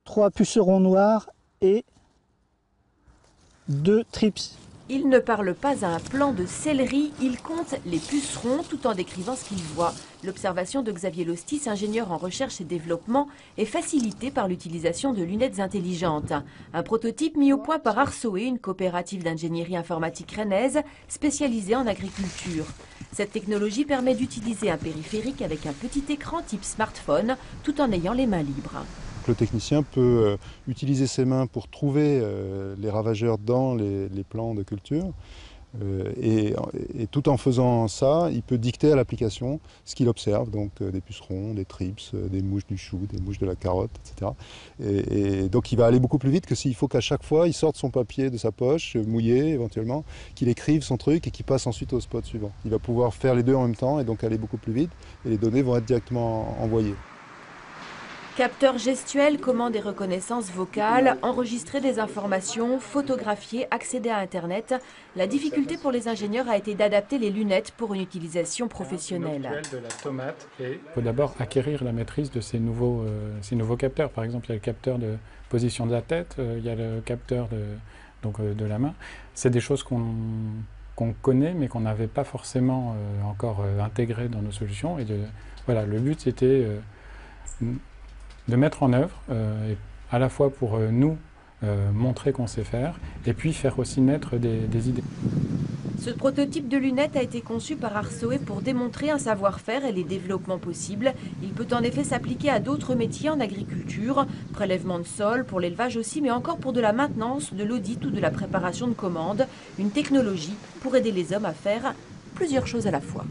3 pucerons noirs et 2 trips. Il ne parle pas à un plant de céleri, il compte les pucerons tout en décrivant ce qu'il voit. L'observation de Xavier Lostis, ingénieur en recherche et développement, est facilitée par l'utilisation de lunettes intelligentes. Un prototype mis au point par Arsoé, une coopérative d'ingénierie informatique rennaise spécialisée en agriculture. Cette technologie permet d'utiliser un périphérique avec un petit écran type smartphone tout en ayant les mains libres. Le technicien peut utiliser ses mains pour trouver les ravageurs dans les plants de culture et tout en faisant ça, il peut dicter à l'application ce qu'il observe, donc des pucerons, des trips, des mouches du chou, des mouches de la carotte, etc. Et donc il va aller beaucoup plus vite que s'il faut qu'à chaque fois il sorte son papier de sa poche, mouillé éventuellement, qu'il écrive son truc et qu'il passe ensuite au spot suivant. Il va pouvoir faire les deux en même temps et donc aller beaucoup plus vite et les données vont être directement envoyées. Capteurs gestuels, commandes et reconnaissance vocale, enregistrer des informations, photographier, accéder à Internet. La difficulté pour les ingénieurs a été d'adapter les lunettes pour une utilisation professionnelle. Il faut d'abord acquérir la maîtrise de ces nouveaux capteurs. Par exemple, il y a le capteur de position de la tête, il y a le capteur de la main. C'est des choses qu'on connaît mais qu'on n'avait pas forcément encore intégrées dans nos solutions. Et voilà, le but c'était de mettre en œuvre, à la fois pour nous montrer qu'on sait faire, et puis faire aussi naître des idées. Ce prototype de lunettes a été conçu par Arsoé pour démontrer un savoir-faire et les développements possibles. Il peut en effet s'appliquer à d'autres métiers en agriculture, prélèvement de sol, pour l'élevage aussi, mais encore pour de la maintenance, de l'audit ou de la préparation de commandes. Une technologie pour aider les hommes à faire plusieurs choses à la fois.